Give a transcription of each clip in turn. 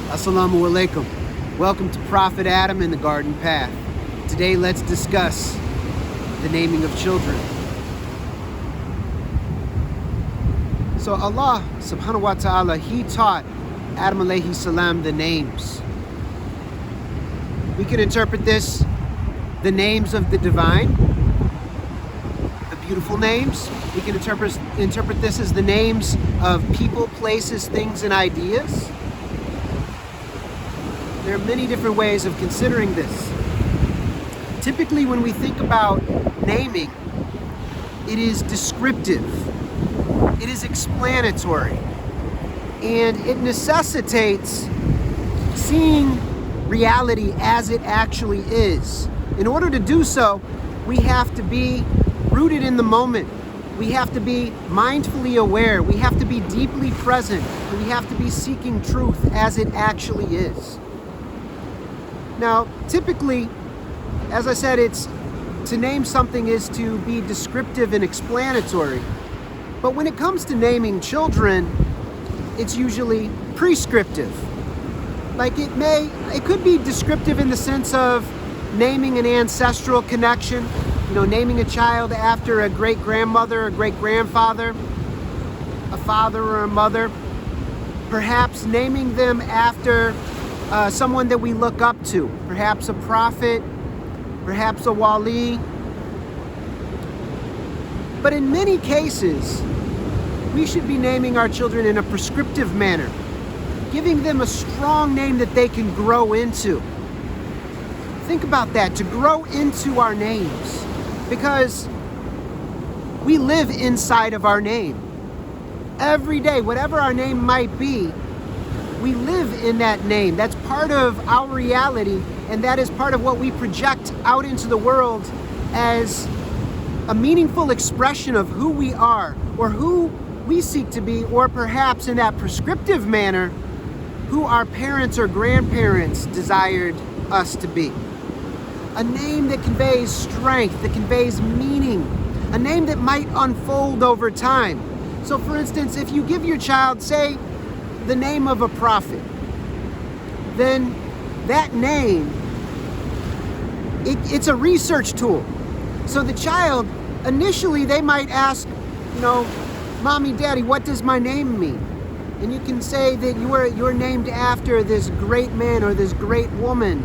Assalamu alaikum. Welcome to Prophet Adam and the Garden Path. Today let's discuss the naming of children. So Allah subhanahu wa ta'ala, He taught Adam alayhi salam the names. We can interpret this, the names of the divine, the beautiful names. We can interpret this as the names of people, places, things, and ideas. There are many different ways of considering this. Typically, when we think about naming, it is descriptive, it is explanatory, and it necessitates seeing reality as it actually is. In order to do so, we have to be rooted in the moment. We have to be mindfully aware. We have to be deeply present. And we have to be seeking truth as it actually is. Now, typically, as I said, to name something is to be descriptive and explanatory. But when it comes to naming children, it's usually prescriptive. Like it could be descriptive in the sense of naming an ancestral connection, naming a child after a great-grandmother, a great-grandfather, a father or a mother. Perhaps naming them after someone that we look up to, perhaps a prophet, perhaps a wali. But in many cases, we should be naming our children in a prescriptive manner, giving them a strong name that they can grow into. Think about that, to grow into our names, because we live inside of our name. Every day, whatever our name might be, we live in that name. That's part of our reality, and that is part of what we project out into the world as a meaningful expression of who we are, or who we seek to be, or perhaps in that prescriptive manner, who our parents or grandparents desired us to be. A name that conveys strength, that conveys meaning, a name that might unfold over time. So for instance, if you give your child, say, the name of a prophet, then that name, it's a research tool. So the child, initially they might ask, Mommy, Daddy, what does my name mean? And you can say that you're named after this great man or this great woman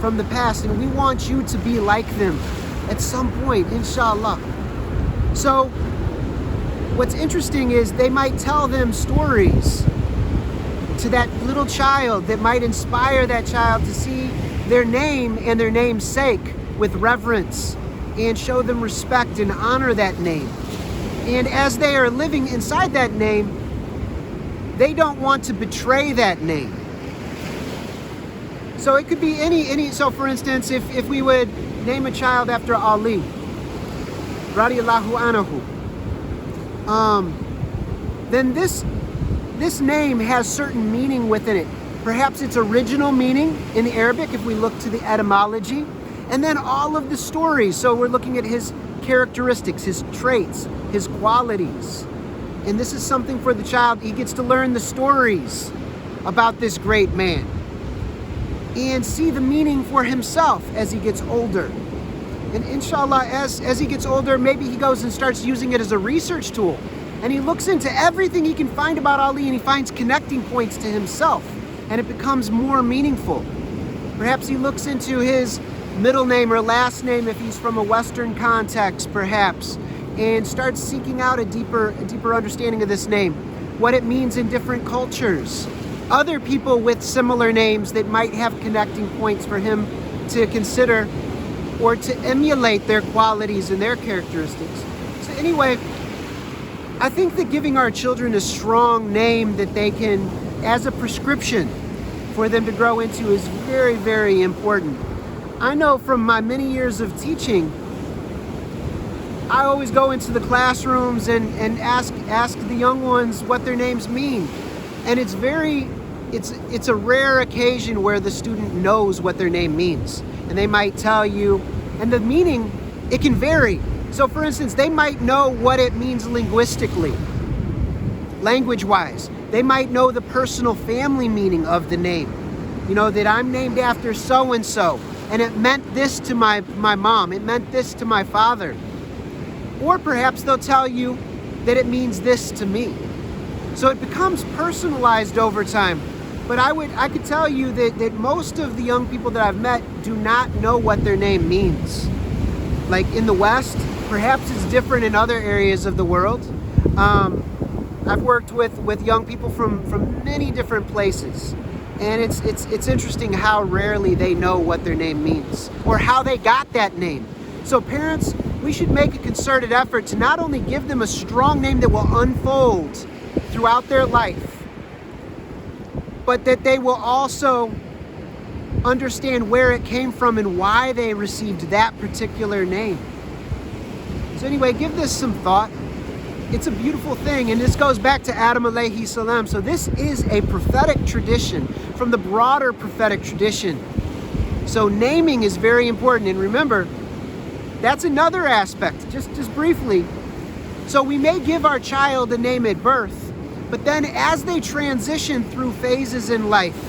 from the past, and we want you to be like them at some point, inshallah. So what's interesting is they might tell them stories to that little child that might inspire that child to see their name and their name's sake with reverence, and show them respect and honor that name. And as they are living inside that name, they don't want to betray that name. So it could be any. So for instance, if we would name a child after Ali, radiyallahu anhu, then this name has certain meaning within it. Perhaps its original meaning in Arabic, if we look to the etymology, and then all of the stories. So we're looking at his characteristics, his traits, his qualities. And this is something for the child. He gets to learn the stories about this great man and see the meaning for himself as he gets older. And inshallah, as he gets older, maybe he goes and starts using it as a research tool. And he looks into everything he can find about Ali, and he finds connecting points to himself, and it becomes more meaningful. Perhaps he looks into his middle name or last name if he's from a Western context, perhaps, and starts seeking out a deeper understanding of this name, what it means in different cultures, other people with similar names that might have connecting points for him to consider or to emulate their qualities and their characteristics. So anyway, I think that giving our children a strong name that they can, as a prescription for them to grow into, is very, very important. I know from my many years of teaching, I always go into the classrooms and ask the young ones what their names mean. And it's a rare occasion where the student knows what their name means. And they might tell you, and the meaning, it can vary. So for instance, they might know what it means linguistically, language-wise. They might know the personal family meaning of the name. You know, that I'm named after so-and-so, and it meant this to my mom, it meant this to my father. Or perhaps they'll tell you that it means this to me. So it becomes personalized over time. But I could tell you that most of the young people that I've met do not know what their name means. Like in the West, perhaps it's different in other areas of the world. I've worked with young people from many different places. And it's interesting how rarely they know what their name means or how they got that name. So parents, we should make a concerted effort to not only give them a strong name that will unfold throughout their life, but that they will also understand where it came from and why they received that particular name. So anyway, give this some thought. It's a beautiful thing, and this goes back to Adam alayhi salam. So this is a prophetic tradition from the broader prophetic tradition. So naming is very important, and remember, that's another aspect, just briefly. So we may give our child a name at birth, but then as they transition through phases in life,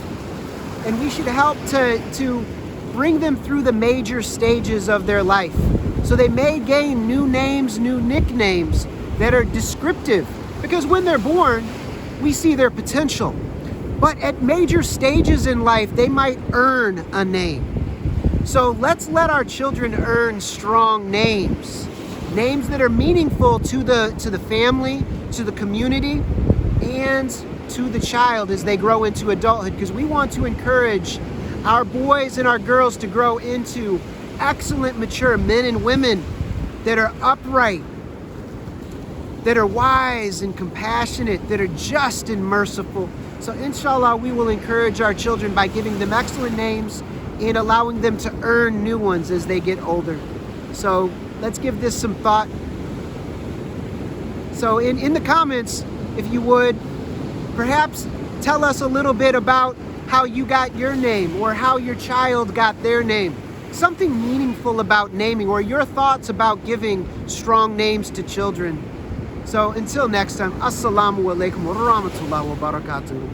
and we should help to bring them through the major stages of their life. So they may gain new names, new nicknames that are descriptive, because when they're born, we see their potential. But at major stages in life, they might earn a name. So let's let our children earn strong names. Names that are meaningful to the family, to the community, and to the child as they grow into adulthood, because we want to encourage our boys and our girls to grow into excellent, mature men and women that are upright, that are wise and compassionate, that are just and merciful. So inshallah, we will encourage our children by giving them excellent names and allowing them to earn new ones as they get older. So let's give this some thought. So in the comments, if you would, perhaps tell us a little bit about how you got your name or how your child got their name. Something meaningful about naming, or your thoughts about giving strong names to children. So until next time, assalamu alaikum wa rahmatullahi wa barakatuh.